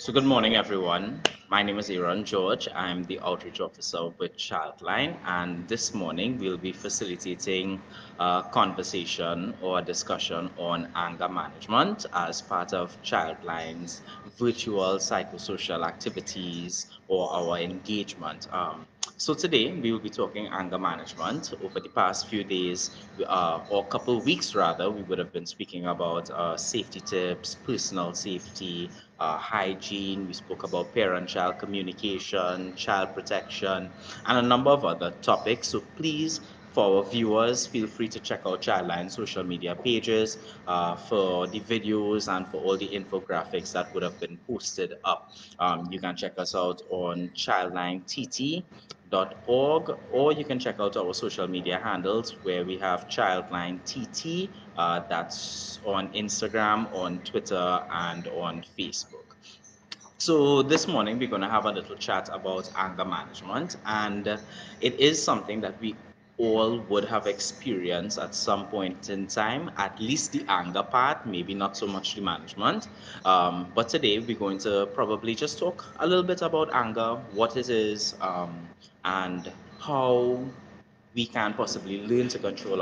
So good morning, everyone. My name is Aaron George. I'm the outreach officer with Childline, and this morning we'll be facilitating a conversation or a discussion on anger management as part of Childline's virtual psychosocial activities or our engagement. So today we will be talking anger management. Over the past few days, or couple of weeks rather, we would have been speaking about safety tips, personal safety, hygiene. We spoke about parent-child communication, child protection, and a number of other topics. So please, for our viewers, feel free to check out Childline social media pages for the videos and for all the infographics that would have been posted up. You can check us out on childlineTT.org, or you can check out our social media handles where we have Childline TT, that's on Instagram, on Twitter, and on Facebook. So this morning we're going to have a little chat about anger management, and it is something that we all would have experienced at some point in time, at least the anger part, maybe not so much the management. But today we're going to probably just talk a little bit about anger, what it is, and how we can possibly learn to control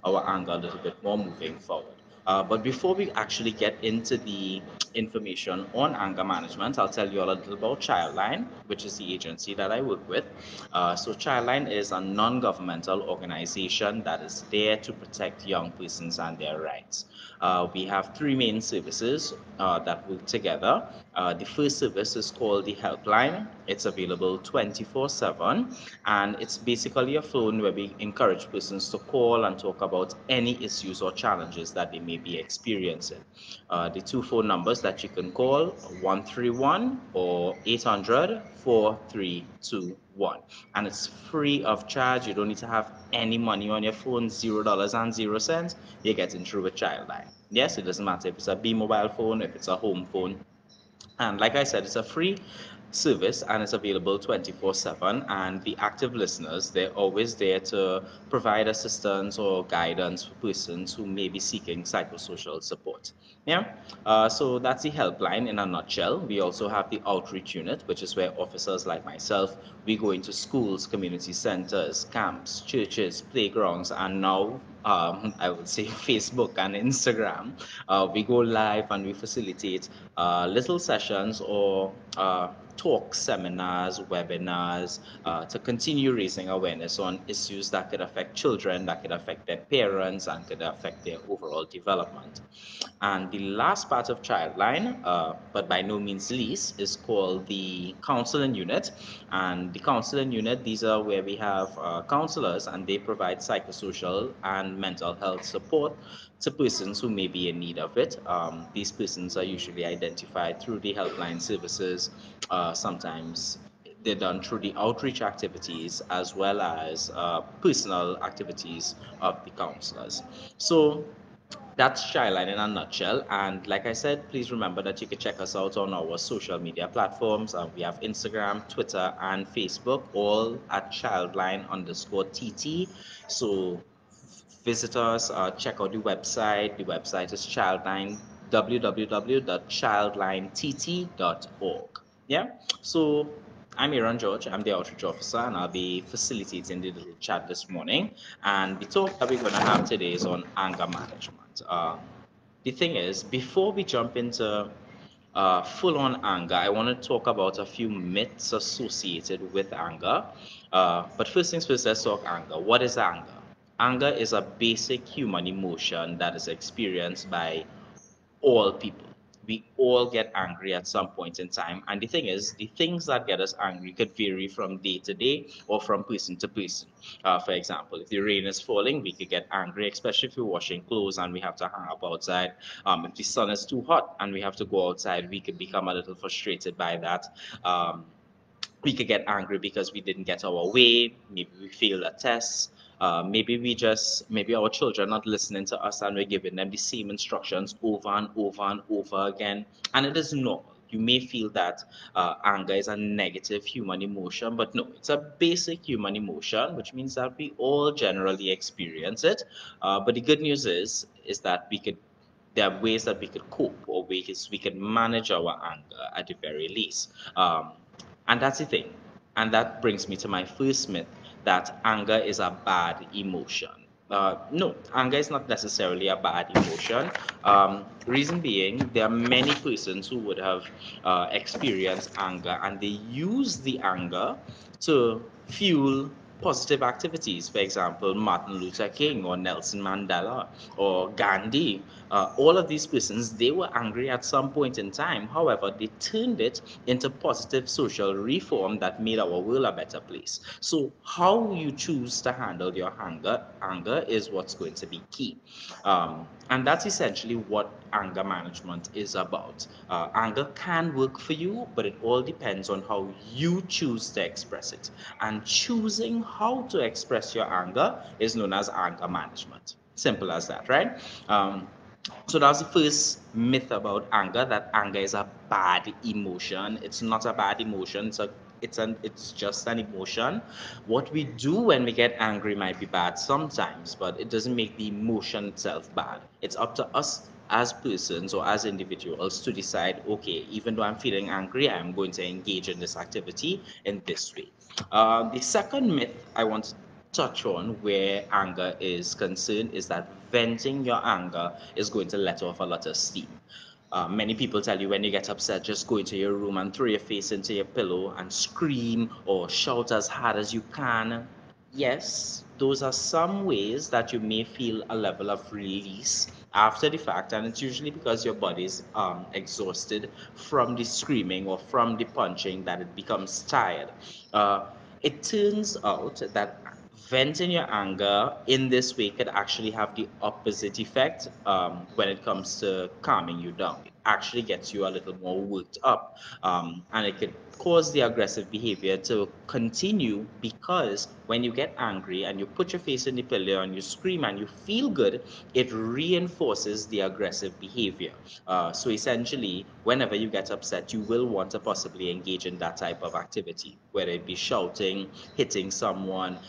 our anger a little bit more moving forward. But before we actually get into the information on anger management, I'll tell you all a little about Childline, which is the agency that I work with. So Childline is a non-governmental organization that is there to protect young persons and their rights. We have three main services that work together. The first service is called the Helpline. It's available 24/7, and it's basically a phone where we encourage persons to call and talk about any issues or challenges that they may be experiencing. The two phone numbers that you can call 131 or 800-4321, and it's free of charge. You don't need to have any money on your phone, $0 and 0 cents. You're getting through with Childline. Yes, it doesn't matter if it's a B mobile phone, if it's a home phone, and like I said, it's a free service and it's available 24/7. And the active listeners, they're always there to provide assistance or guidance for persons who may be seeking psychosocial support. Yeah, so that's the helpline in a nutshell. We also have the outreach unit, which is where officers like myself, we go into schools, community centers, camps, churches, playgrounds, and now I would say Facebook and Instagram. We go live and we facilitate little sessions or talk seminars, webinars to continue raising awareness on issues that could affect children, that could affect their parents, and could affect their overall development. And the last part of Childline, but by no means least, is called the counseling unit. And the counseling unit, these are where we have counselors, and they provide psychosocial and mental health support to persons who may be in need of it. These persons are usually identified through the helpline services. Sometimes they're done through the outreach activities as well as personal activities of the counselors. So that's Shyline in a nutshell. And like I said, please remember that you can check us out on our social media platforms. We have Instagram, Twitter, and Facebook, all at childline_TT. So visit us, check out the website. The website is Childline, www.childlinett.org. Yeah. So I'm Aaron George. I'm the outreach officer, and I'll be facilitating the little chat this morning. And the talk that we're going to have today is on anger management. The thing is, before we jump into full on anger, I want to talk about a few myths associated with anger. But first things first, let's talk anger. What is anger? Anger is a basic human emotion that is experienced by all people. We all get angry at some point in time. And the thing is, the things that get us angry could vary from day to day or from person to person. For example, if the rain is falling, we could get angry, especially if we're washing clothes and we have to hang up outside. If the sun is too hot and we have to go outside, we could become a little frustrated by that. We could get angry because we didn't get our way. Maybe we failed a test. Maybe our children are not listening to us and we're giving them the same instructions over and over and over again. And it is normal. You may feel that anger is a negative human emotion, but no, it's a basic human emotion, which means that we all generally experience it. But the good news is that we could there are ways that we could cope, or ways we can manage our anger at the very least. And that's the thing. And that brings me to my first myth, that anger is a bad emotion. No, anger is not necessarily a bad emotion. Reason being, there are many persons who would have experienced anger, and they use the anger to fuel positive activities. For example, Martin Luther King or Nelson Mandela or Gandhi. All of these persons, they were angry at some point in time. However, they turned it into positive social reform that made our world a better place. So how you choose to handle your anger is what's going to be key. And that's essentially what anger management is about. Anger can work for you, but it all depends on how you choose to express it. And choosing how to express your anger is known as anger management. Simple as that, right? So that's the first myth about anger, that anger is a bad emotion. It's not a bad emotion. It's just an emotion. What we do when we get angry might be bad sometimes, but it doesn't make the emotion itself bad. It's up to us as persons or as individuals to decide, okay, even though I'm feeling angry, I'm going to engage in this activity in this way. The second myth I want to touch on where anger is concerned is that venting your anger is going to let off a lot of steam. Many people tell you when you get upset, just go into your room and throw your face into your pillow and scream or shout as hard as you can. Yes, those are some ways that you may feel a level of release after the fact, and it's usually because your body is exhausted from the screaming or from the punching that it becomes tired. Uh, it turns out that venting your anger in this way could actually have the opposite effect when it comes to calming you down. It actually gets you a little more worked up, and it could cause the aggressive behavior to continue, because when you get angry and you put your face in the pillow and you scream and you feel good, it reinforces the aggressive behavior. So essentially, whenever you get upset, you will want to possibly engage in that type of activity, whether it be shouting, hitting someone,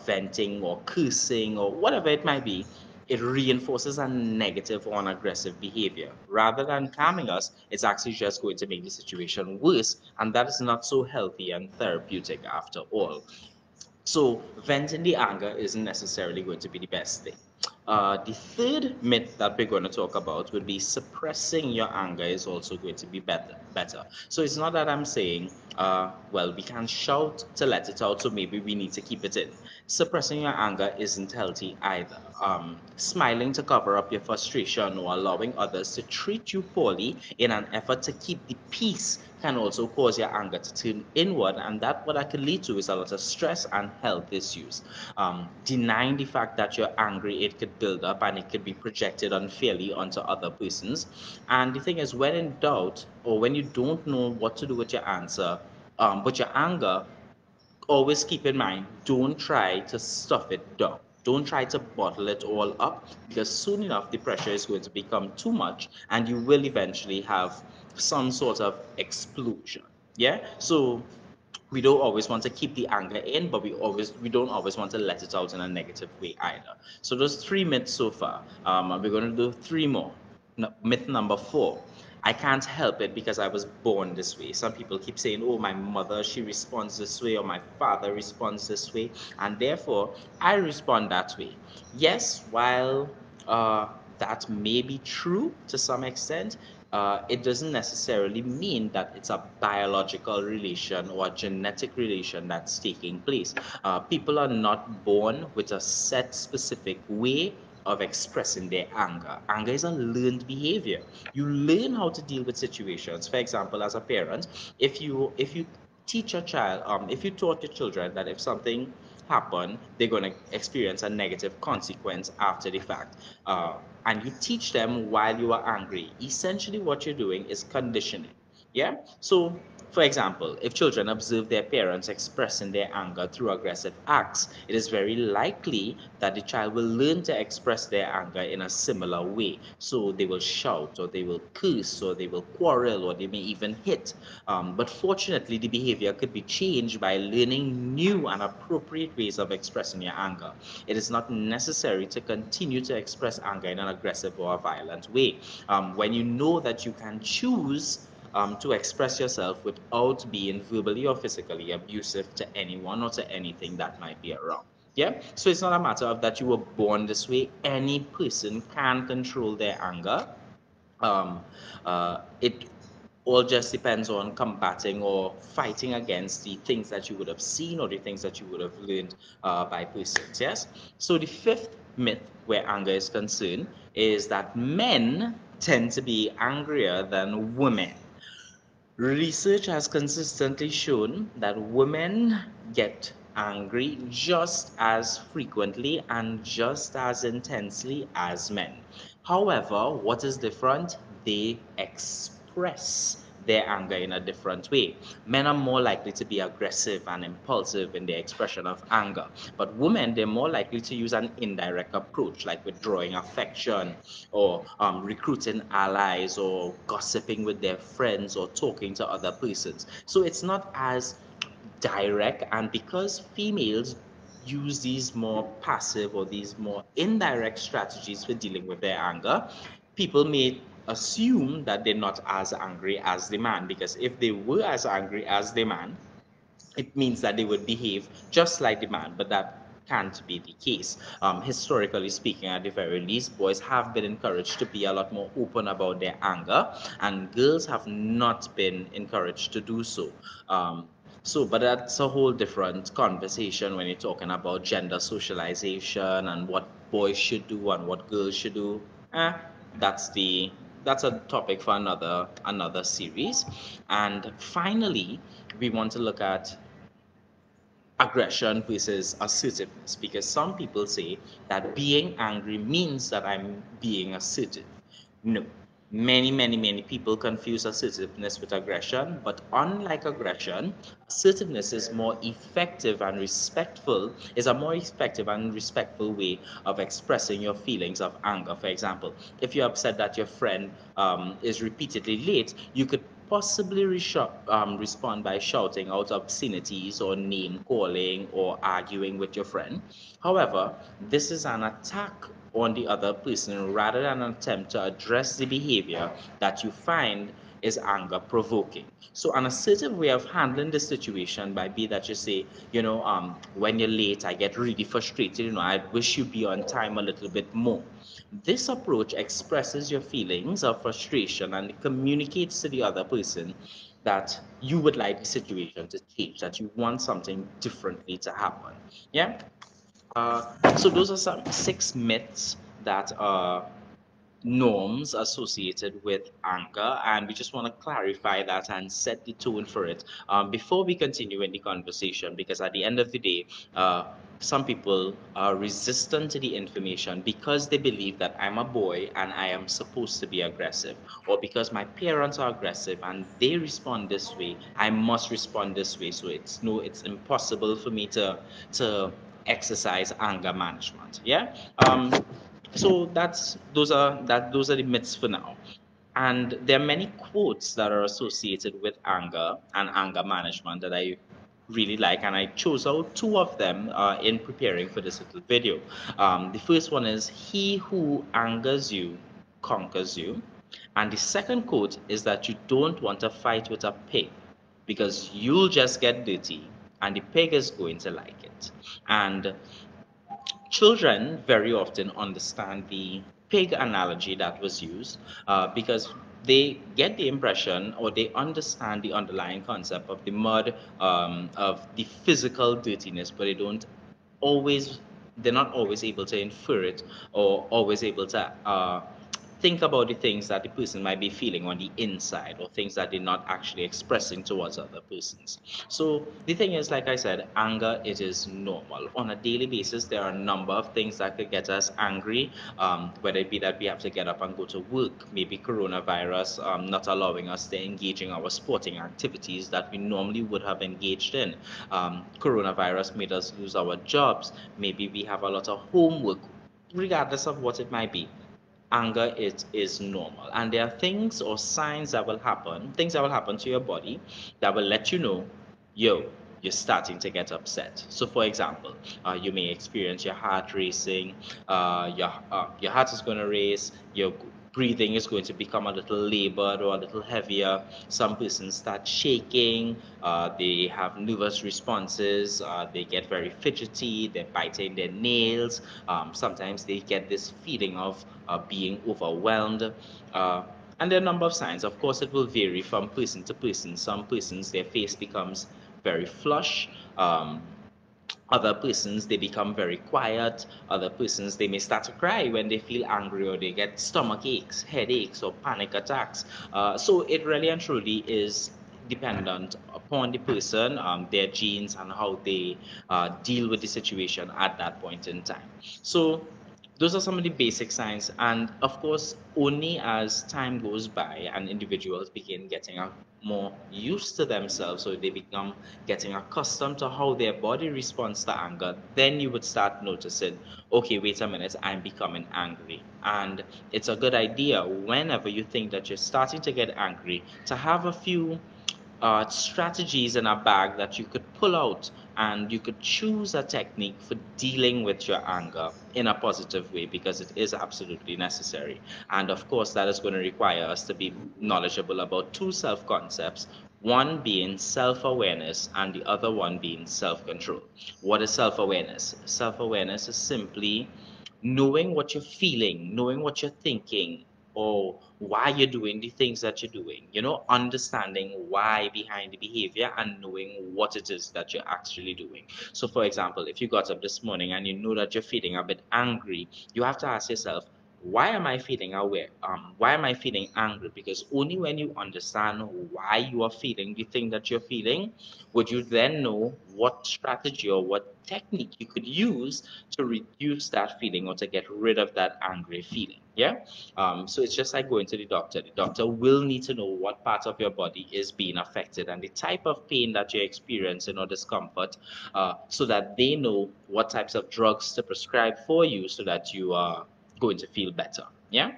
venting or cursing or whatever it might be. It reinforces a negative or an aggressive behavior. Rather than calming us, it's actually just going to make the situation worse, and that is not so healthy and therapeutic after all. So venting the anger isn't necessarily going to be the best thing. The third myth that we're going to talk about would be suppressing your anger is also going to be better. So it's not that I'm saying, well, we can shout to let it out, so maybe we need to keep it in. Suppressing your anger isn't healthy either. Smiling to cover up your frustration or allowing others to treat you poorly in an effort to keep the peace can also cause your anger to turn inward, and that what that could lead to is a lot of stress and health issues. Denying the fact that you're angry, it could build up and it could be projected unfairly onto other persons. And the thing is, when in doubt or when you don't know what to do with your answer, but your anger, always keep in mind, don't try to stuff it down. Don't try to bottle it all up, because soon enough the pressure is going to become too much and you will eventually have some sort of explosion. Yeah? So we don't always want to keep the anger in, but we don't always want to let it out in a negative way either. So those three myths so far. And we're going to do three more. Myth number four. I can't help it because I was born this way. Some people keep saying, oh, my mother, she responds this way, or my father responds this way, and therefore I respond that way. Yes, while that may be true to some extent, it doesn't necessarily mean that it's a biological relation or a genetic relation that's taking place. People are not born with a set specific way of expressing their anger. Anger is a learned behavior. You learn how to deal with situations. For example, as a parent, if you teach a child, if you taught your children that if something happen, they're going to experience a negative consequence after the fact. And you teach them while you are angry. Essentially, what you're doing is conditioning. Yeah. So For example, if children observe their parents expressing their anger through aggressive acts, it is very likely that the child will learn to express their anger in a similar way. So they will shout, or they will curse, or they will quarrel, or they may even hit. But fortunately, the behavior could be changed by learning new and appropriate ways of expressing your anger. It is not necessary to continue to express anger in an aggressive or a violent way. When you know that you can choose to express yourself without being verbally or physically abusive to anyone or to anything that might be around. Yeah, so it's not a matter of that you were born this way. Any person can control their anger. um, it all just depends on combating or fighting against the things that you would have seen or the things that you would have learned by persons. Yes. So the fifth myth where anger is concerned is that men tend to be angrier than women. Research has consistently shown that women get angry just as frequently and just as intensely as men. However, what is different? They express their anger in a different way. Men are more likely to be aggressive and impulsive in their expression of anger, but women, they're more likely to use an indirect approach, like withdrawing affection, or recruiting allies, or gossiping with their friends, or talking to other persons. So it's not as direct, and because females use these more passive or these more indirect strategies for dealing with their anger, people may assume that they're not as angry as the man, because if they were as angry as the man, it means that they would behave just like the man, but that can't be the case. Historically speaking, at the very least, boys have been encouraged to be a lot more open about their anger, and girls have not been encouraged to do so. But that's a whole different conversation when you're talking about gender socialization and what boys should do and what girls should do. Eh, that's the that's a topic for another series. And finally, we want to look at aggression versus assertiveness, because some people say that being angry means that I'm being assertive. No. Many people confuse assertiveness with aggression, but unlike aggression, assertiveness is a more effective and respectful way of expressing your feelings of anger. For example, if you're upset that your friend is repeatedly late, you could possibly respond by shouting out obscenities or name calling or arguing with your friend. However, this is an attack on the other person rather than an attempt to address the behavior that you find is anger provoking. So an assertive way of handling the situation might be that you say, when you're late, I get really frustrated. I wish you'd be on time a little bit more. This approach expresses your feelings of frustration and communicates to the other person that you would like the situation to change, that you want something differently to happen. Yeah. So those are some six myths that norms associated with anger, and we just want to clarify that and set the tone for it before we continue in the conversation, because at the end of the day, some people are resistant to the information because they believe that I'm a boy and I am supposed to be aggressive, or because my parents are aggressive and they respond this way, I must respond this way. So it's impossible for me to exercise anger management. Yeah. So those are the myths for now. And there are many quotes that are associated with anger and anger management that I really like, and I chose out two of them in preparing for this little video. The first one is, "He who angers you conquers you," and the second quote is that you don't want to fight with a pig because you'll just get dirty, and the pig is going to like it. And children very often understand the pig analogy that was used because they get the impression, or they understand the underlying concept of the mud, of the physical dirtiness, but always they're not always able to infer it, or always able to think about the things that the person might be feeling on the inside, or things that they're not actually expressing towards other persons. So the thing is, like I said, anger, it is normal. On a daily basis, there are a number of things that could get us angry, whether it be that we have to get up and go to work, maybe coronavirus not allowing us to engage in our sporting activities that we normally would have engaged in. Coronavirus made us lose our jobs. Maybe we have a lot of homework. Regardless of what it might be, anger, it is normal, and there are things or signs that will happen, things that will happen to your body that will let you know, yo, you're starting to get upset. So for example, you may experience your heart racing, your heart is going to race, your breathing is going to become a little labored or a little heavier. Some persons start shaking, they have nervous responses, they get very fidgety, they're biting their nails. Sometimes they get this feeling of being overwhelmed. Uh, and there are a number of signs. Of course, it will vary from person to person. Some persons, their face becomes very flush. Other persons, they become very quiet. Other persons, they may start to cry when they feel angry, or they get stomach aches, headaches, or panic attacks. So it really and truly is dependent upon the person, their genes, and how they deal with the situation at that point in time. So those are some of the basic signs, and of course, only as time goes by and individuals begin getting more used to themselves, so they become getting accustomed to how their body responds to anger, then you would start noticing, okay, wait a minute, I'm becoming angry. And it's a good idea, whenever you think that you're starting to get angry, to have a few strategies in a bag that you could pull out, and you could choose a technique for dealing with your anger in a positive way, because it is absolutely necessary. And of course, that is going to require us to be knowledgeable about two self concepts, one being self awareness and the other one being self control. What is self awareness? Self awareness is simply knowing what you're feeling, knowing what you're thinking, or why you're doing the things that you're doing, understanding why behind the behavior and knowing what it is that you're actually doing. So for example, if you got up this morning and you know that you're feeling a bit angry, you have to ask yourself, why am I feeling aware? Why am I feeling angry? Because only when you understand why you are feeling the thing that you're feeling, would you then know what strategy or what technique you could use to reduce that feeling, or to get rid of that angry feeling. Yeah. So it's just like going to the doctor. The doctor will need to know what part of your body is being affected and the type of pain that you're experiencing or discomfort, so that they know what types of drugs to prescribe for you, so that you are going to feel better. Yeah.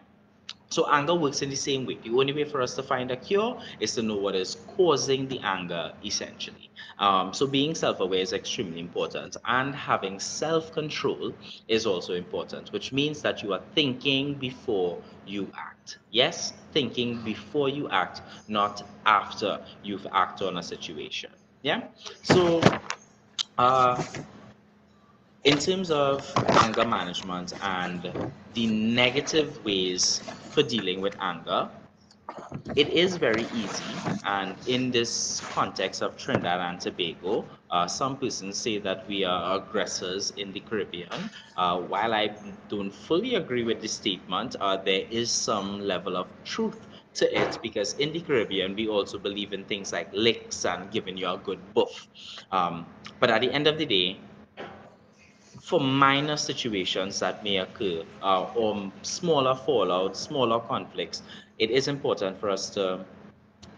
So anger works in the same way. The only way for us to find a cure is to know what is causing the anger, essentially. So being self-aware is extremely important, and having self-control is also important, which means that you are thinking before you act. Yes, thinking before you act, not after you've acted on a situation. Yeah. So uh, in terms of anger management and the negative ways for dealing with anger, it is very easy. And in this context of Trinidad and Tobago, some persons say that we are aggressors in the Caribbean. While I don't fully agree with the statement, there is some level of truth to it, because in the Caribbean, we also believe in things like licks and giving you a good buff. But at the end of the day, for minor situations that may occur, or smaller fallout, smaller conflicts, it is important for us to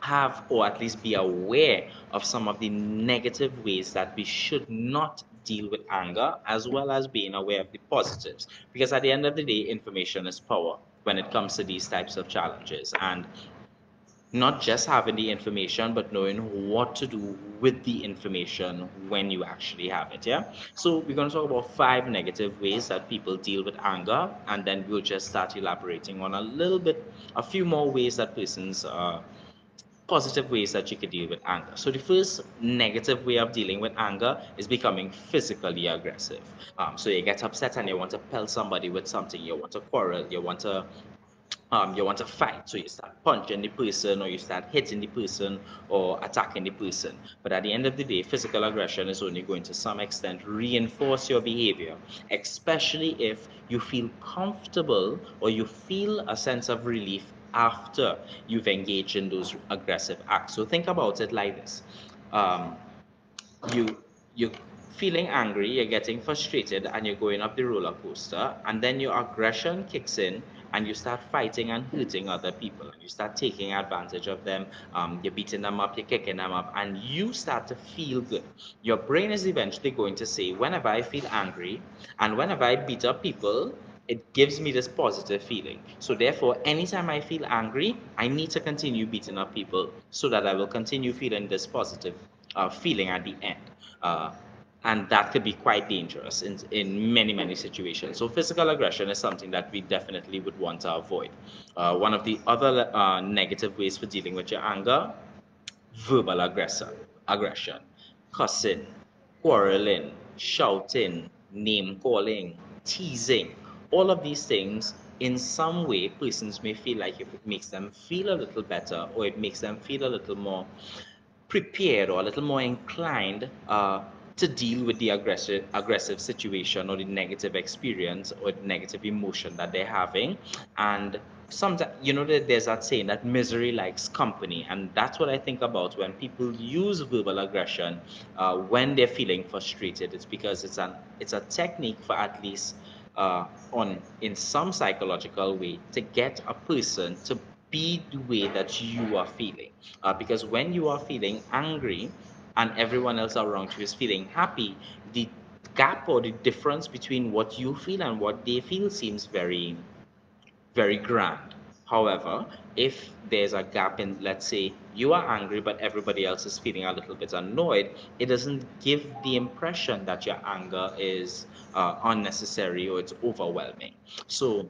have, or at least be aware of, some of the negative ways that we should not deal with anger, as well as being aware of the positives. Because at the end of the day, information is power when it comes to these types of challenges. And not just having the information, but knowing what to do with the information when you actually have it. Yeah. So we're going to talk about 5 negative ways that people deal with anger, and then we'll just start elaborating on a few more ways that persons, positive ways that you could deal with anger. So the first negative way of dealing with anger is becoming physically aggressive. So you get upset and you want to pelt somebody with something, you want to quarrel, you want to You want to fight, so you start punching the person, or you start hitting the person, or attacking the person. But at the end of the day, physical aggression is only going to some extent reinforce your behavior, especially if you feel comfortable or you feel a sense of relief after you've engaged in those aggressive acts. So think about it like this. Um, you feeling angry, you're getting frustrated, and you're going up the roller coaster, and then your aggression kicks in, and you start fighting and hurting other people, and you start taking advantage of them. You're beating them up, you're kicking them up, and you start to feel good. Your brain is eventually going to say, whenever I feel angry and whenever I beat up people, it gives me this positive feeling. So therefore, anytime I feel angry, I need to continue beating up people so that I will continue feeling this positive feeling at the end. Uh, and that could be quite dangerous in many situations. So physical aggression is something that we definitely would want to avoid. One of the other negative ways for dealing with your anger: verbal aggression, cussing, quarreling, shouting, name calling, teasing. All of these things, in some way, persons may feel like if it makes them feel a little better, or it makes them feel a little more prepared or a little more inclined to deal with the aggressive situation, or the negative experience, or the negative emotion that they're having. And sometimes, there's that saying that misery likes company, and that's what I think about when people use verbal aggression when they're feeling frustrated. It's because it's a technique for, at least on in some psychological way, to get a person to be the way that you are feeling. Because when you are feeling angry and everyone else around you is feeling happy, the gap or the difference between what you feel and what they feel seems very grand. However, if there's a gap in, let's say, you are angry, but everybody else is feeling a little bit annoyed, it doesn't give the impression that your anger is unnecessary or it's overwhelming. So,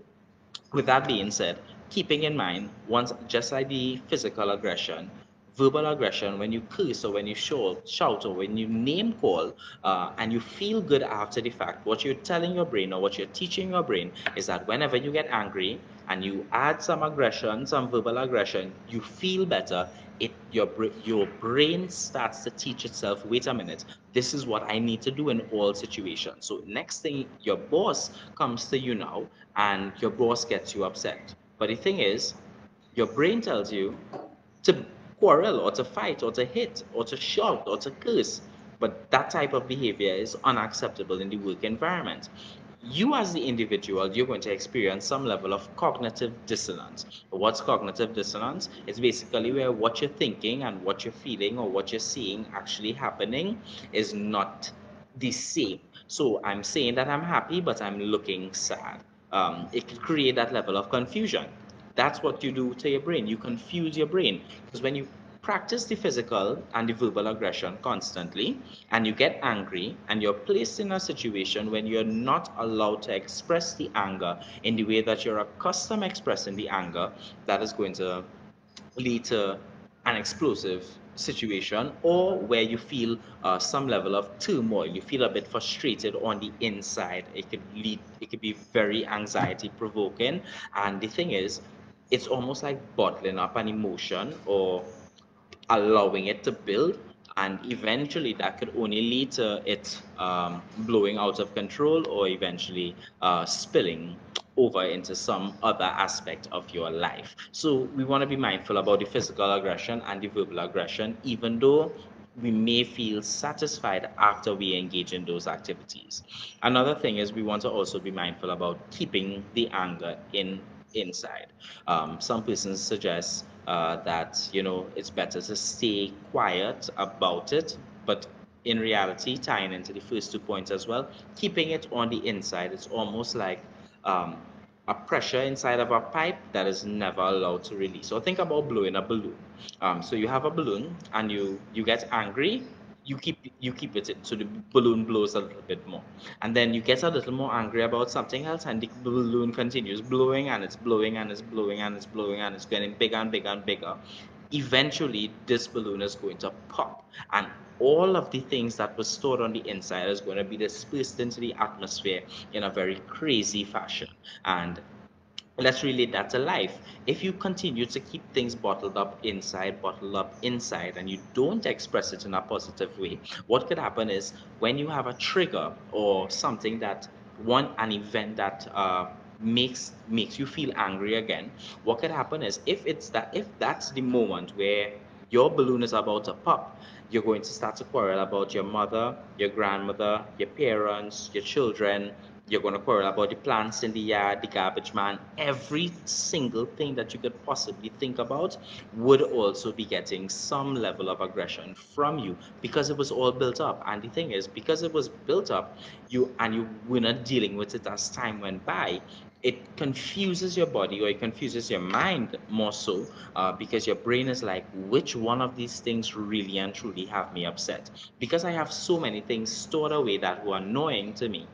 with that being said, keeping in mind, once, just like the physical aggression, verbal aggression, when you curse or when you shout or when you name call, and you feel good after the fact, what you're telling your brain or what you're teaching your brain is that whenever you get angry and you add some aggression, some verbal aggression, you feel better. Your brain starts to teach itself, wait a minute, this is what I need to do in all situations. So next thing, your boss comes to you now, and your boss gets you upset. But the thing is, your brain tells you to quarrel or to fight or to hit or to shout or to curse. But that type of behavior is unacceptable in the work environment. You, as the individual, you're going to experience some level of cognitive dissonance. What's cognitive dissonance? It's basically where what you're thinking and what you're feeling or what you're seeing actually happening is not the same. So I'm saying that I'm happy, but I'm looking sad. It could create that level of confusion. That's what you do to your brain. You confuse your brain, because when you practice the physical and the verbal aggression constantly, and you get angry, and you're placed in a situation when you're not allowed to express the anger in the way that you're accustomed expressing the anger, that is going to lead to an explosive situation, or where you feel some level of turmoil. You feel a bit frustrated on the inside. It could be very anxiety provoking. And the thing is, it's almost like bottling up an emotion or allowing it to build, and eventually that could only lead to it blowing out of control, or eventually spilling over into some other aspect of your life. So we want to be mindful about the physical aggression and the verbal aggression, even though we may feel satisfied after we engage in those activities. Another thing is, we want to also be mindful about keeping the anger inside. Some persons suggest that it's better to stay quiet about it, but in reality, tying into the first 2 points as well, keeping it on the inside, it's almost like um, a pressure inside of a pipe that is never allowed to release. So think about blowing a balloon. So you have a balloon and you get angry, you keep it in, so the balloon blows a little bit more, and then you get a little more angry about something else, and the balloon continues blowing, and it's blowing, and it's blowing, and it's blowing, and it's getting bigger and bigger and bigger. Eventually this balloon is going to pop, and all of the things that were stored on the inside is going to be dispersed into the atmosphere in a very crazy fashion. And let's relate that to life. If you continue to keep things bottled up inside, and you don't express it in a positive way, what could happen is when you have a trigger or something that an event that makes you feel angry again, what could happen is if that's the moment where your balloon is about to pop, you're going to start to quarrel about your mother, your grandmother, your parents, your children. You're going to quarrel about the plants in the yard, the garbage man. Every single thing that you could possibly think about would also be getting some level of aggression from you because it was all built up. And the thing is, because it was built up, you were not dealing with it as time went by, it confuses your body, or it confuses your mind more so, because your brain is like, which one of these things really and truly have me upset? Because I have so many things stored away that were annoying to me,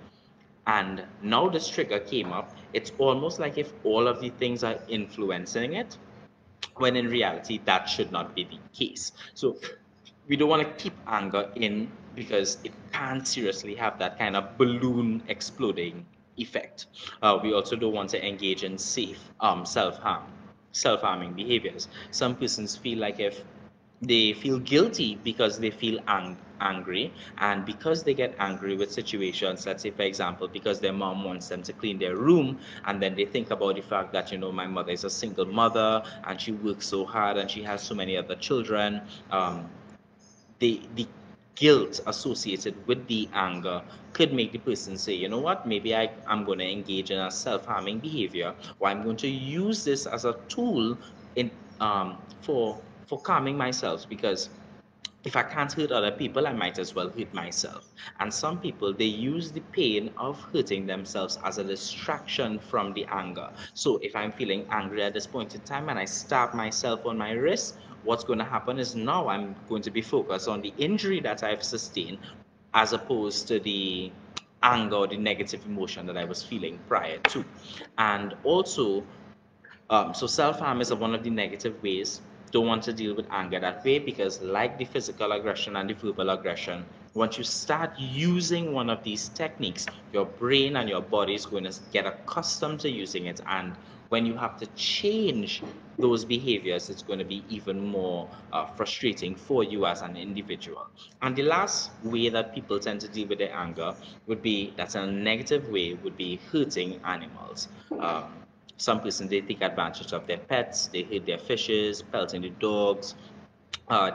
and now this trigger came up, it's almost like if all of the things are influencing it, when in reality that should not be the case. So we don't want to keep anger in, because it can seriously have that kind of balloon exploding effect. We also don't want to engage in safe self-harming behaviors. Some persons feel like if they feel guilty because they feel angry, and because they get angry with situations, let's say for example because their mom wants them to clean their room, and then they think about the fact that, my mother is a single mother and she works so hard and she has so many other children. The guilt associated with the anger could make the person say, you know what, maybe I'm going to engage in a self-harming behavior, or I'm going to use this as a tool in for calming myself, because if I can't hurt other people, I might as well hurt myself. And some people, they use the pain of hurting themselves as a distraction from the anger. So if I'm feeling angry at this point in time and I stab myself on my wrist, what's going to happen is now I'm going to be focused on the injury that I've sustained, as opposed to the anger or the negative emotion that I was feeling prior to. And also, so self-harm is one of the negative ways. Don't want to deal with anger that way, because like the physical aggression and the verbal aggression, once you start using one of these techniques, your brain and your body is going to get accustomed to using it. And when you have to change those behaviors, it's going to be even more frustrating for you as an individual. And the last way that people tend to deal with their anger would be, that's a negative way, would be hurting animals. Some person, they take advantage of their pets, they hit their fishes, pelting the dogs.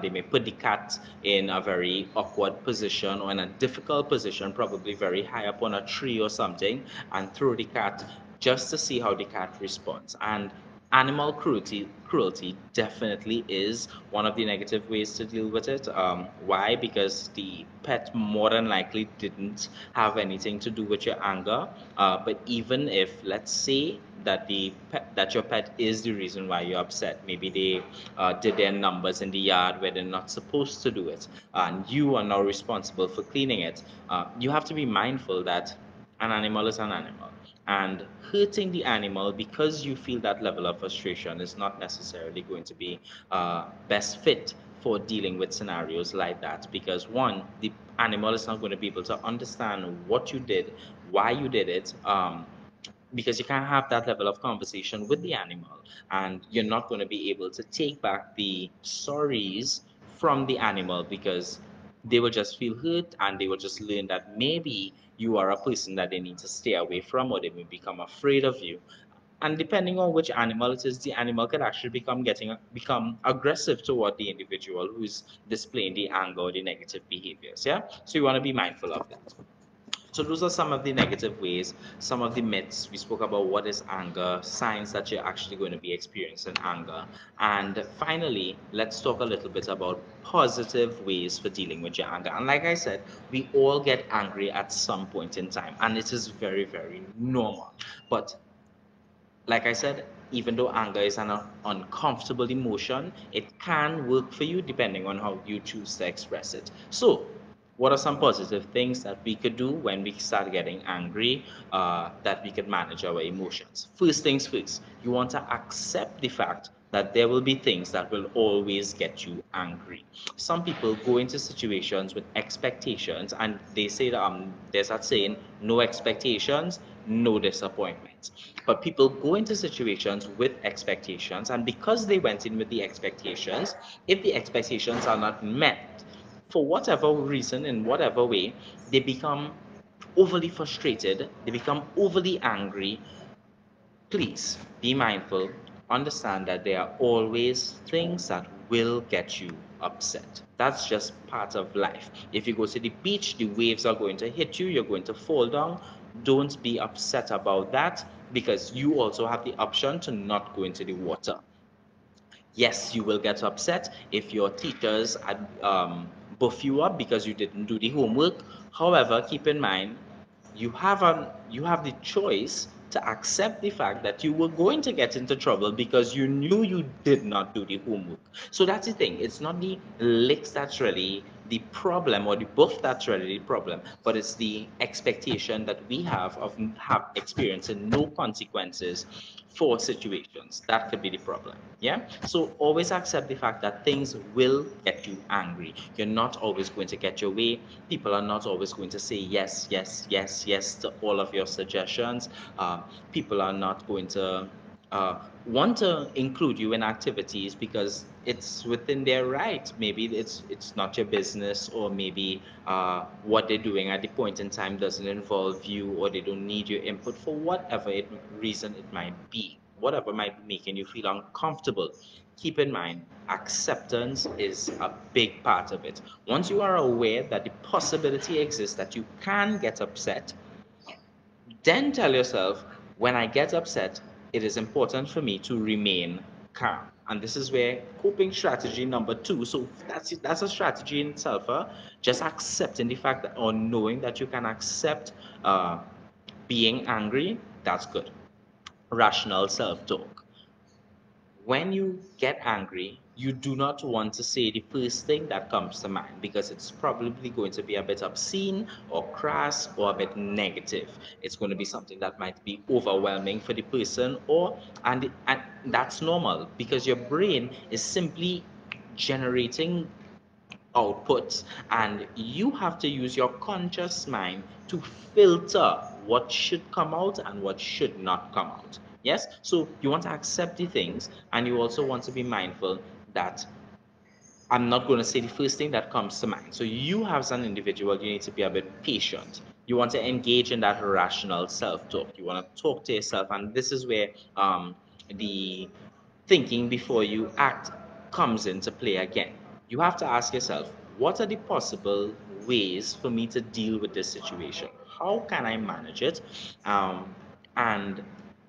They may put the cat in a very awkward position or in a difficult position, probably very high up on a tree or something, and throw the cat just to see how the cat responds. And animal cruelty definitely is one of the negative ways to deal with it. Why? Because the pet more than likely didn't have anything to do with your anger. But even if, let's say, that your pet is the reason why you're upset, maybe they did their numbers in the yard where they're not supposed to do it, and you are now responsible for cleaning it. You have to be mindful that an animal is an animal, and hurting the animal because you feel that level of frustration is not necessarily going to be best fit for dealing with scenarios like that, because one, the animal is not going to be able to understand what you did, why you did it, because you can't have that level of conversation with the animal, and you're not going to be able to take back the sorries from the animal, because they will just feel hurt, and they will just learn that maybe you are a person that they need to stay away from, or they may become afraid of you. And depending on which animal it is, the animal could actually become aggressive toward the individual who's displaying the anger or the negative behaviors. Yeah, so you want to be mindful of that. So those are some of the negative ways, some of the myths. We spoke about what is anger, signs that you're actually going to be experiencing anger. And finally, let's talk a little bit about positive ways for dealing with your anger. And like I said, we all get angry at some point in time, and it is very, very normal. But like I said, even though anger is an uncomfortable emotion, it can work for you depending on how you choose to express it. So, what are some positive things that we could do when we start getting angry, that we could manage our emotions? First things first, you want to accept the fact that there will be things that will always get you angry. Some people go into situations with expectations, and they say that there's that saying, no expectations, no disappointment. But people go into situations with expectations, and because they went in with the expectations, if the expectations are not met, for whatever reason, in whatever way, they become overly frustrated, they become overly angry. Please be mindful, understand that there are always things that will get you upset. That's just part of life. If you go to the beach, the waves are going to hit you, you're going to fall down. Don't be upset about that, because you also have the option to not go into the water. Yes, you will get upset if your teachers buff you up because you didn't do the homework. However, keep in mind, you have the choice to accept the fact that you were going to get into trouble because you knew you did not do the homework. So that's the thing. It's not the licks that's really the problem, or the buff that's really the problem, but it's the expectation that we have experiencing no consequences for situations. That could be the problem. Yeah. So always accept the fact that things will get you angry. You're not always going to get your way. People are not always going to say yes, yes, yes, yes to all of your suggestions. People are not going to want to include you in activities because it's within their right. Maybe it's not your business, or maybe what they're doing at the point in time doesn't involve you, or they don't need your input for whatever reason it might be, whatever might be making you feel uncomfortable. Keep in mind, acceptance is a big part of it. Once you are aware that the possibility exists that you can get upset, then tell yourself, when I get upset, it is important for me to remain calm. And this is where coping strategy number two. So that's a strategy in itself. Just accepting the fact that, or knowing that you can accept being angry. That's good. Rational self-talk. When you get angry, you do not want to say the first thing that comes to mind, because it's probably going to be a bit obscene or crass or a bit negative. It's going to be something that might be overwhelming for the person, and that's normal, because your brain is simply generating outputs, and you have to use your conscious mind to filter what should come out and what should not come out. Yes, so you want to accept the things, and you also want to be mindful that I'm not going to say the first thing that comes to mind. So you, as an individual, you need to be a bit patient. You want to engage in that rational self-talk. You want to talk to yourself, and this is where the thinking before you act comes into play again. You have to ask yourself, what are the possible ways for me to deal with this situation? How can I manage it? And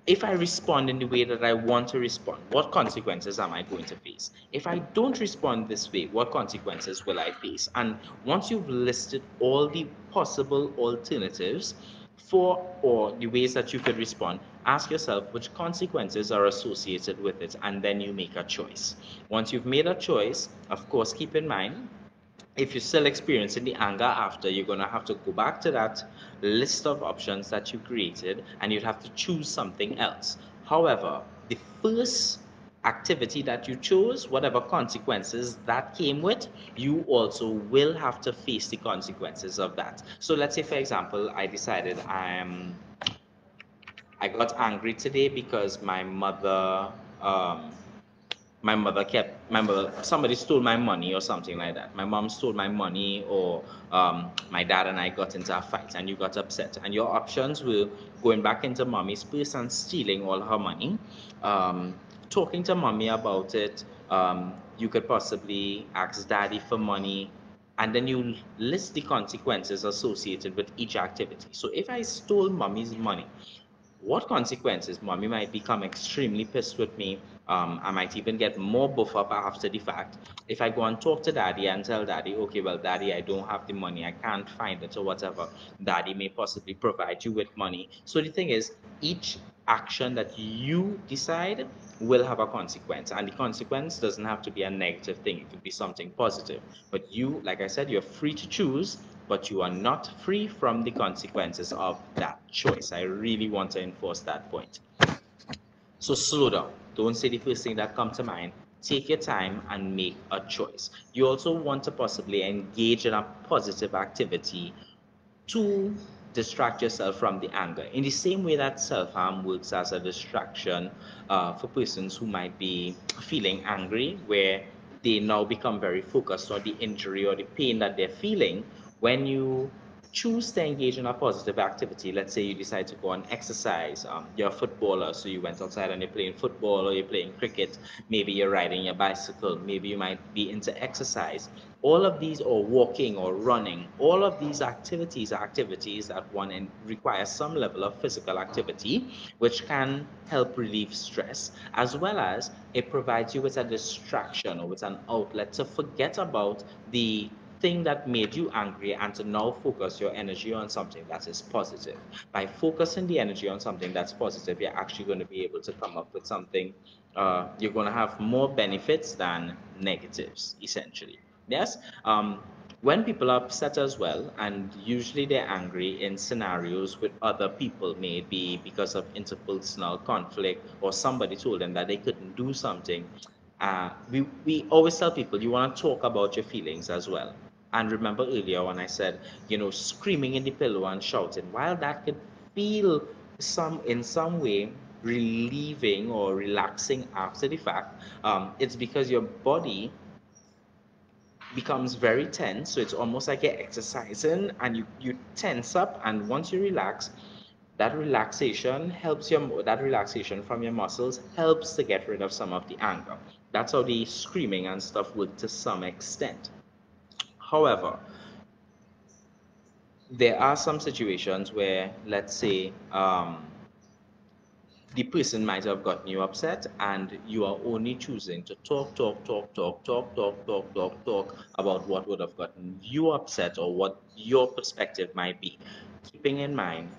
if I respond in the way that I want to respond, what consequences am I going to face? If I don't respond this way, what consequences will I face? And once you've listed all the possible alternatives for, or the ways that you could respond, ask yourself which consequences are associated with it, and then you make a choice. Once you've made a choice, of course, keep in mind, if you're still experiencing the anger after, you're going to have to go back to that list of options that you created, and you'd have to choose something else. However, the first activity that you chose, whatever consequences that came with, you also will have to face the consequences of that. So let's say, for example, I got angry today because um, my mother, somebody stole my money or something like that. My mom stole my money, or my dad and I got into a fight and you got upset, and your options were going back into mommy's purse and stealing all her money, um, talking to mommy about it. You could possibly ask daddy for money, and then you list the consequences associated with each activity. So if I stole mommy's money, what consequences? Mommy might become extremely pissed with me. I might even get more buff up after the fact. If I go and talk to daddy and tell daddy, okay, well, daddy, I don't have the money, I can't find it, or whatever, daddy may possibly provide you with money. So the thing is, each action that you decide will have a consequence, and the consequence doesn't have to be a negative thing, it could be something positive. But you, like I said, you're free to choose, but you are not free from the consequences of that choice. I really want to enforce that point. So slow down. Don't say the first thing that comes to mind. Take your time and make a choice. You also want to possibly engage in a positive activity to distract yourself from the anger. In the same way that self harm works as a distraction for persons who might be feeling angry, where they now become very focused on the injury or the pain that they're feeling. When you choose to engage in a positive activity, let's say you decide to go and exercise, you're a footballer, so you went outside and you're playing football or you're playing cricket, maybe you're riding your bicycle, maybe you might be into exercise. All of these, or walking or running, all of these activities are activities that one require some level of physical activity, which can help relieve stress, as well as it provides you with a distraction or with an outlet to forget about the thing that made you angry and to now focus your energy on something that is positive. By focusing the energy on something that's positive, you're actually going to be able to come up with something, you're going to have more benefits than negatives, essentially. Yes. When people are upset as well, and usually they're angry in scenarios with other people, maybe because of interpersonal conflict or somebody told them that they couldn't do something. We always tell people you want to talk about your feelings as well. And remember earlier when I said, screaming in the pillow and shouting, while that could feel in some way relieving or relaxing after the fact, it's because your body becomes very tense. So it's almost like you're exercising and you tense up. And once you relax, that relaxation from your muscles helps to get rid of some of the anger. That's how the screaming and stuff work to some extent. However, there are some situations where, let's say, the person might have gotten you upset and you are only choosing to talk about what would have gotten you upset or what your perspective might be. Keeping in mind,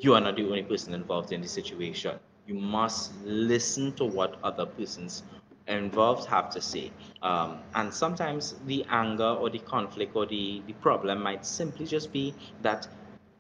you are not the only person involved in the situation. You must listen to what other persons involved have to say. And sometimes the anger or the conflict or the problem might simply just be that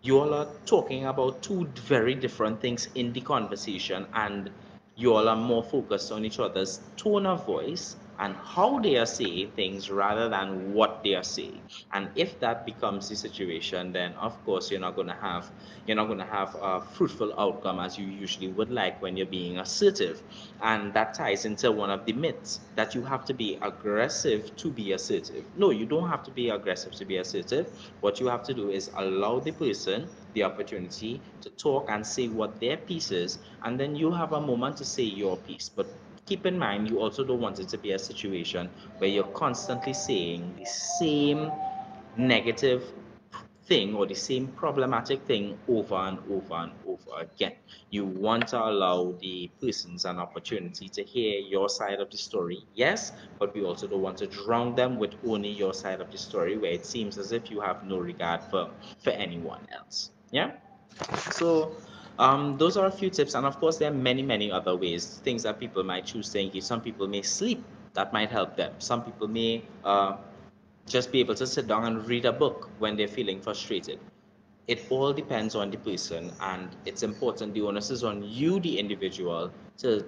you all are talking about two very different things in the conversation, and you all are more focused on each other's tone of voice and how they are saying things rather than what they are saying. And if that becomes the situation, then of course you're not going to have a fruitful outcome as you usually would like when you're being assertive. And that ties into one of the myths that you have to be aggressive to be assertive. No, you don't have to be aggressive to be assertive. What you have to do is allow the person the opportunity to talk and say what their piece is, and then you have a moment to say your piece. But keep in mind, you also don't want it to be a situation where you're constantly saying the same negative thing or the same problematic thing over and over and over again. You want to allow the persons an opportunity to hear your side of the story, yes, but we also don't want to drown them with only your side of the story where it seems as if you have no regard for anyone else. Yeah? So, those are a few tips, and of course, there are many, many other ways, things that people might choose to engage. Some people may sleep, that might help them. Some people may just be able to sit down and read a book when they're feeling frustrated. It all depends on the person, and it's important. The onus is on you, the individual, to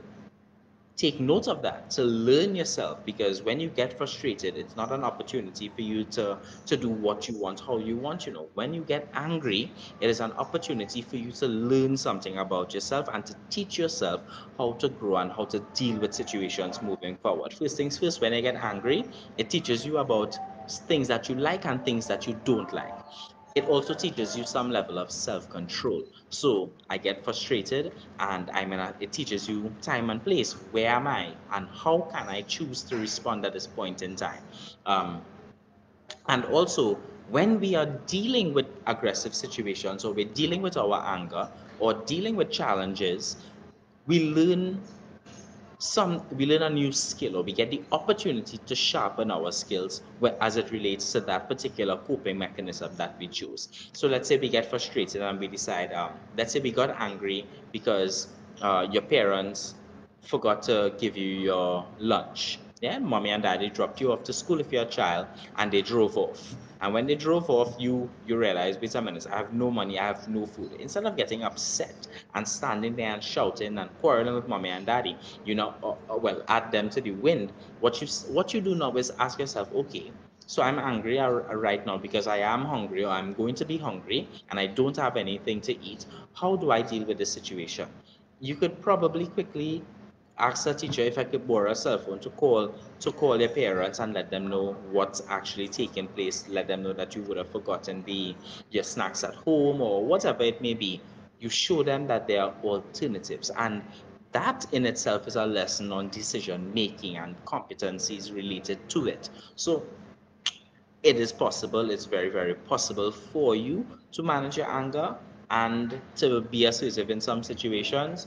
take note of that, to learn yourself, because when you get frustrated, it's not an opportunity for you to do what you want, how you want. When you get angry, it is an opportunity for you to learn something about yourself and to teach yourself how to grow and how to deal with situations moving forward. First things first, when you get angry, it teaches you about things that you like and things that you don't like. It also teaches you some level of self-control. So I get frustrated, and it teaches you time and place. Where am I, and how can I choose to respond at this point in time? Um, and also, when we are dealing with aggressive situations, or we're dealing with our anger, or dealing with challenges, we learn we learn a new skill, or we get the opportunity to sharpen our skills as it relates to that particular coping mechanism that we choose. So let's say we get frustrated and we decide, let's say we got angry because your parents forgot to give you your lunch. Yeah, mommy and daddy dropped you off to school if you're a child, and they drove off. And when they drove off, you realize, wait a minute, I have no money, I have no food. Instead of getting upset and standing there and shouting and quarreling with mommy and daddy, add them to the wind. What you do now is ask yourself, okay, So I'm angry right now because I am hungry or I'm going to be hungry and I don't have anything to eat. How do I deal with this situation? You could probably quickly ask the teacher if I could borrow a cell phone to call your parents and let them know what's actually taking place. Let them know that you would have forgotten your snacks at home or whatever it may be. You show them that there are alternatives, and that in itself is a lesson on decision making and competencies related to it. So it is possible, it's very, very possible for you to manage your anger and to be assertive in some situations,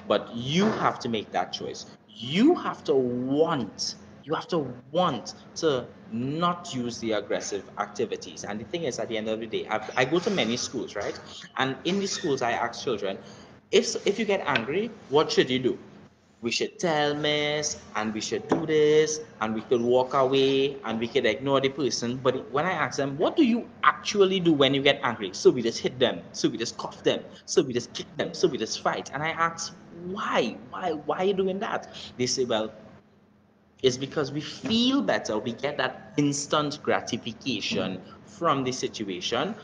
but you have to make that choice. You have to want to not use the aggressive activities. And the thing is, at the end of the day, I go to many schools, right? And in the schools, I ask children, if you get angry, what should you do? We should tell miss and we should do this and we could walk away and we could ignore the person. But when I ask them, what do you actually do when you get angry? So we just hit them, so we just cuff them, so we just kick them, so we just fight. And I ask, why are you doing that? They say, well, it's because we feel better, we get that instant gratification from the situation,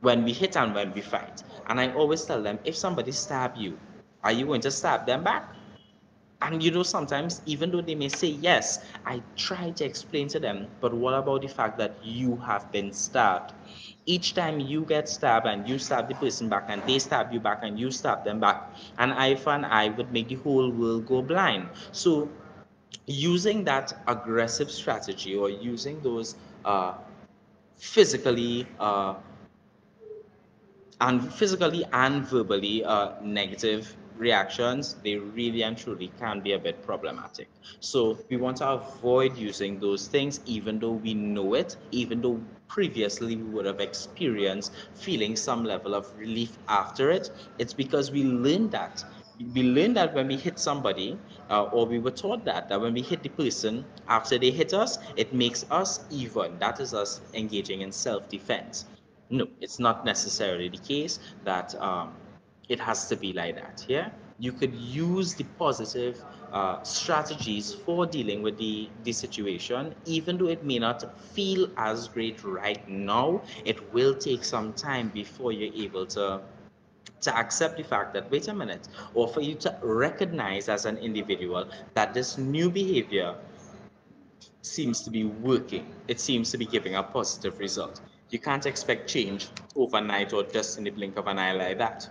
when we hit and when we fight. And I always tell them, if somebody stab you, are you going to stab them back? And sometimes, even though they may say yes, I try to explain to them, but what about the fact that you have been stabbed? Each time you get stabbed and you stab the person back and they stab you back and you stab them back, an eye for an eye would make the whole world go blind. So, using that aggressive strategy or using those physically and verbally negative reactions, they really and truly can be a bit problematic. So we want to avoid using those things, even though we know it, even though previously we would have experienced feeling some level of relief after it. It's because we learned that. We learned that when we hit somebody, or we were taught that when we hit the person after they hit us, it makes us even. That is us engaging in self-defense. No, it's not necessarily the case that it has to be like that. Yeah, you could use the positive strategies for dealing with the situation, even though it may not feel as great right now. It will take some time before you're able to accept the fact that, wait a minute, or for you to recognize as an individual that this new behavior seems to be working. It seems to be giving a positive result. You can't expect change overnight or just in the blink of an eye like that.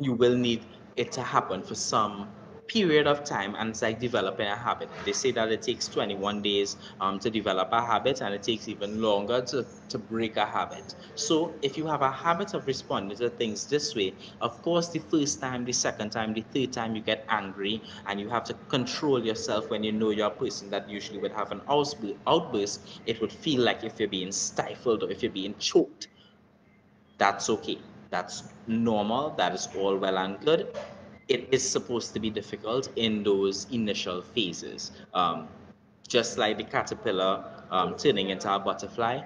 You will need it to happen for some period of time, and it's like developing a habit. They say that it takes 21 days to develop a habit, and it takes even longer to break a habit. So if you have a habit of responding to things this way, of course the first time, the second time, the third time you get angry and you have to control yourself when you know you're a person that usually would have an outburst, it would feel like if you're being stifled or if you're being choked. That's okay. That's normal. That is all well and good. It is supposed to be difficult in those initial phases. Just like the caterpillar turning into a butterfly,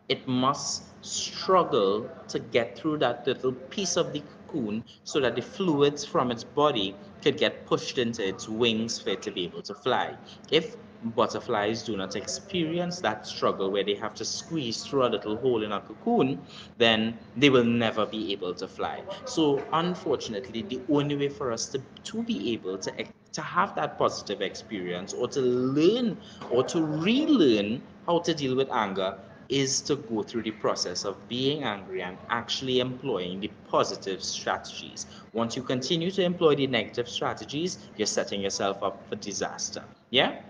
it must struggle to get through that little piece of the cocoon so that the fluids from its body could get pushed into its wings for it to be able to fly. If butterflies do not experience that struggle where they have to squeeze through a little hole in a cocoon, then they will never be able to fly. So, unfortunately, the only way for us to be able to have that positive experience or to learn or to relearn how to deal with anger is to go through the process of being angry and actually employing the positive strategies. Once you continue to employ the negative strategies, you're setting yourself up for disaster. Yeah?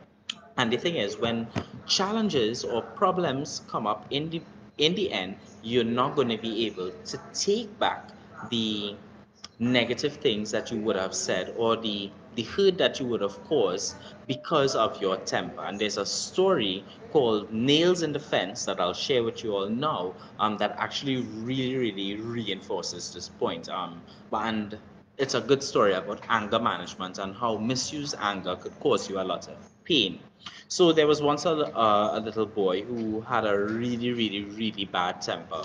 And the thing is, when challenges or problems come up in the end, you're not going to be able to take back the negative things that you would have said or the hurt that you would have caused because of your temper. And there's a story called Nails in the Fence that I'll share with you all now, that actually really, really reinforces this point. And it's a good story about anger management and how misused anger could cause you a lot of pain. So there was once a little boy who had a really, really, really bad temper,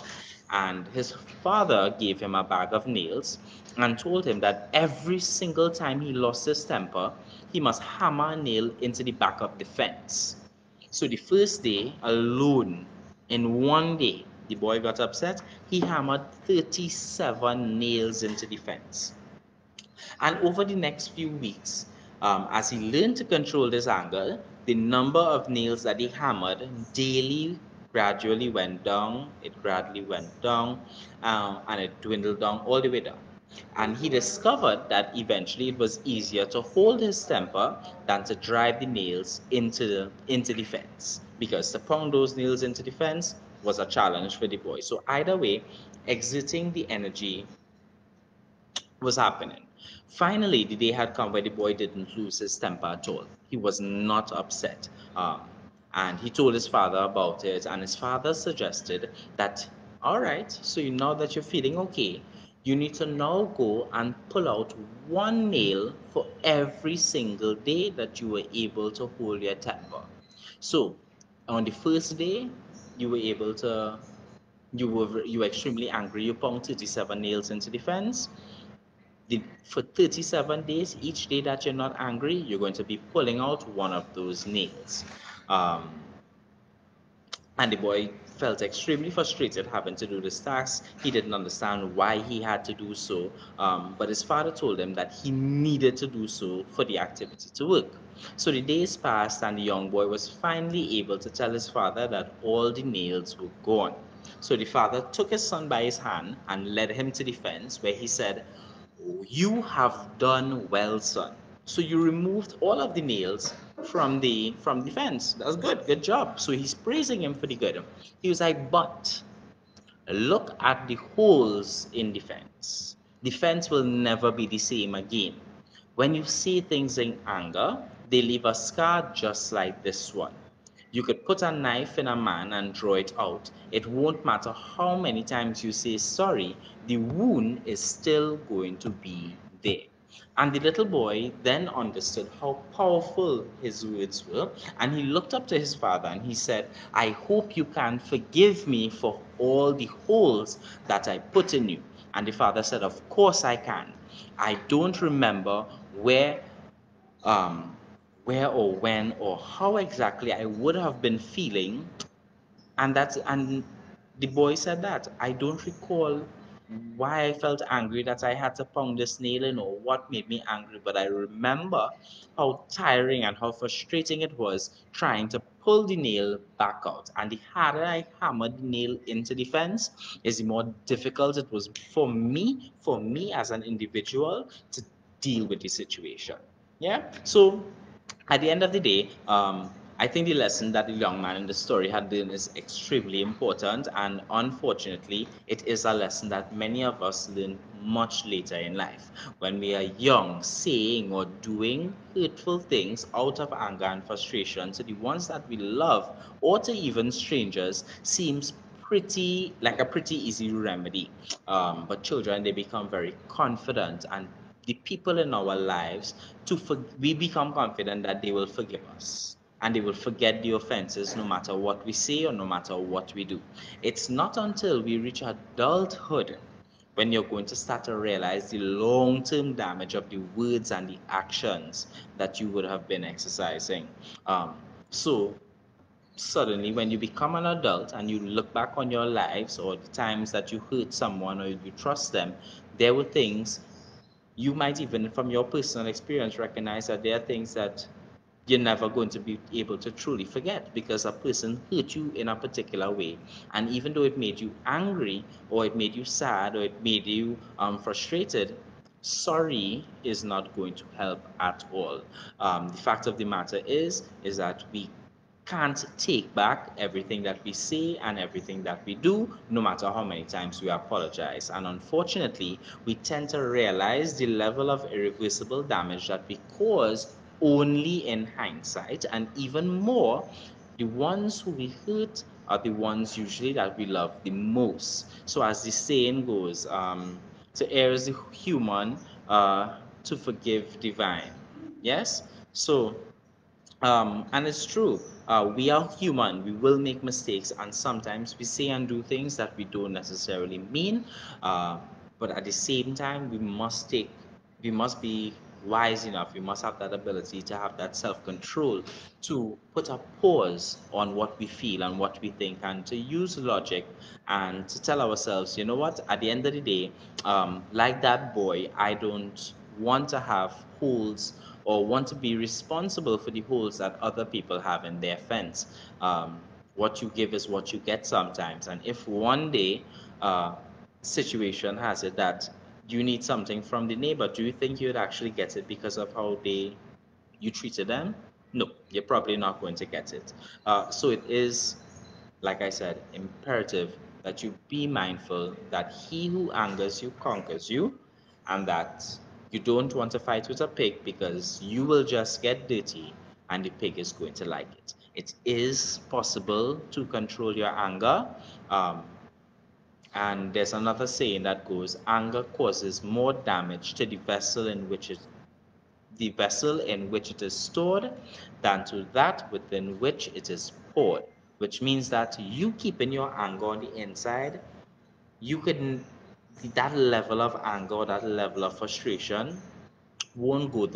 and his father gave him a bag of nails and told him that every single time he lost his temper, he must hammer a nail into the back of the fence. So the first day alone, in one day, the boy got upset. He hammered 37 nails into the fence. And over the next few weeks, as he learned to control this anger, the number of nails that he hammered daily gradually went down. It gradually went down, and it dwindled down all the way down. And he discovered that eventually it was easier to hold his temper than to drive the nails into the fence, because to pound those nails into the fence was a challenge for the boy. So either way, exiting the energy was happening. Finally, the day had come where the boy didn't lose his temper at all. He was not upset. And he told his father about it, and his father suggested that, all right, so now that you're feeling okay, you need to now go and pull out one nail for every single day that you were able to hold your temper. So, on the first day, you were able to, you were extremely angry. You punched 37 nails into the fence for 37 days, each day that you're not angry, you're going to be pulling out one of those nails. Um, and the boy felt extremely frustrated having to do this task. He didn't understand why he had to do so, but his father told him that he needed to do so for the activity to work. So the days passed, and the young boy was finally able to tell his father that all the nails were gone. So the father took his son by his hand and led him to the fence, where he said, "You have done well, son. So you removed all of the nails from the fence. That's good. Good job." So he's praising him for the good. He was like, "But look at the holes in the fence. The fence will never be the same again. When you say things in anger, they leave a scar just like this one. You could put a knife in a man and draw it out. It won't matter how many times you say sorry, the wound is still going to be there." And the little boy then understood how powerful his words were, and he looked up to his father and he said, "I hope you can forgive me for all the holes that I put in you." And the father said, "Of course I can. I don't remember um, where or when or how exactly I would have been feeling." And the boy said that, "I don't recall why I felt angry that I had to pound this nail in or what made me angry, but I remember how tiring and how frustrating it was trying to pull the nail back out. And the harder I hammered the nail into the fence, is the more difficult it was for me as an individual to deal with the situation." Yeah. So at the end of the day, I think the lesson that the young man in the story had learned is extremely important, and unfortunately, it is a lesson that many of us learn much later in life. When we are young, saying or doing hurtful things out of anger and frustration to the ones that we love or to even strangers seems pretty easy remedy. But children, they become very confident, and the people in our lives, we become confident that they will forgive us and they will forget the offenses no matter what we say or no matter what we do. It's not until we reach adulthood when you're going to start to realize the long-term damage of the words and the actions that you would have been exercising. So suddenly, when you become an adult and you look back on your lives or the times that you hurt someone or you trust them, there were things you might, even from your personal experience, recognize that there are things that you're never going to be able to truly forget because a person hurt you in a particular way. And even though it made you angry or it made you sad or it made you frustrated, sorry is not going to help at all. The fact of the matter is that we can't take back everything that we say and everything that we do, no matter how many times we apologize. And unfortunately, we tend to realize the level of irreversible damage that we cause only in hindsight, and even more, the ones who we hurt are the ones usually that we love the most. So, as the saying goes, to err is human, to forgive divine. Yes? So, and it's true. We are human. We will make mistakes, and sometimes we say and do things that we don't necessarily mean. Uh, but at the same time, we must be wise enough, we must have that ability to have that self control to put a pause on what we feel and what we think, and to use logic and to tell ourselves, you know what, at the end of the day, like that boy, I don't want to have holes or want to be responsible for the holes that other people have in their fence. What you give is what you get sometimes. And if one day, situation has it that you need something from the neighbor, do you think you'd actually get it because of how you treated them? No, you're probably not going to get it. So it is, like I said, imperative that you be mindful that he who angers you conquers you, and that you don't want to fight with a pig because you will just get dirty and the pig is going to like it. It is possible to control your anger. Um, and there's another saying that goes, anger causes more damage to the vessel in which it is stored than to that within which it is poured. Which means that you keeping your anger on the inside, you could that level of anger, that level of frustration won't go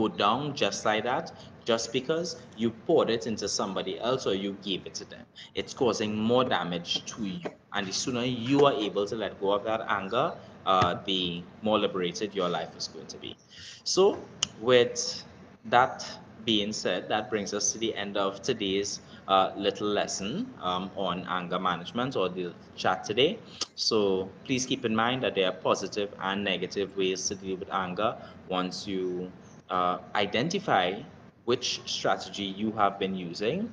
down just like that, just because you poured it into somebody else or you gave it to them. It's causing more damage to you. And the sooner you are able to let go of that anger, the more liberated your life is going to be. So, with that being said, that brings us to the end of today's little lesson on anger management, or the chat today. So please keep in mind that there are positive and negative ways to deal with anger. Once you identify which strategy you have been using,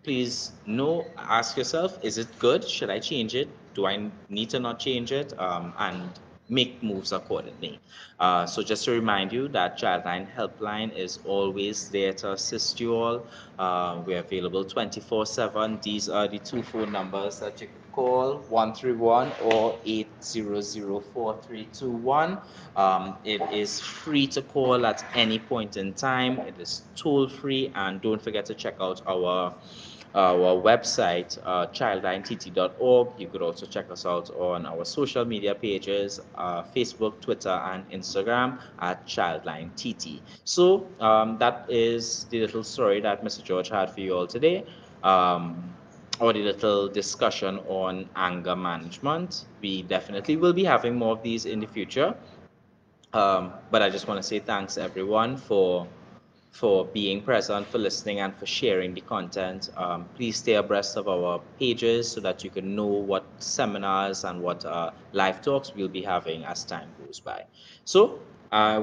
please know, ask yourself, is it good? Should I change it? Do I need to not change it? And make moves accordingly. So just to remind you that Childline Helpline is always there to assist you all. We're available 24/7. These are the two phone numbers that you can call, 131 or 8004321. It is free to call at any point in time. It is toll free, and don't forget to check out our website, childlinett.org. You could also check us out on our social media pages, Facebook, Twitter, and Instagram at childlinett. So that is the little story that Mr. George had for you all today. Or the little discussion on anger management. We definitely will be having more of these in the future. But I just want to say thanks everyone for being present, for listening, and for sharing the content. Please stay abreast of our pages so that you can know what seminars and what live talks we'll be having as time goes by. So,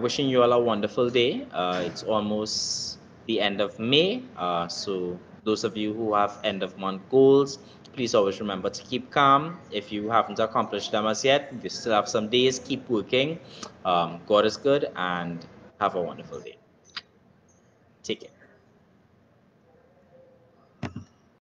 wishing you all a wonderful day. It's almost the end of May. So, those of you who have end of month goals, please always remember to keep calm. If you haven't accomplished them as yet, you still have some days, keep working. God is good, and have a wonderful day. Take care.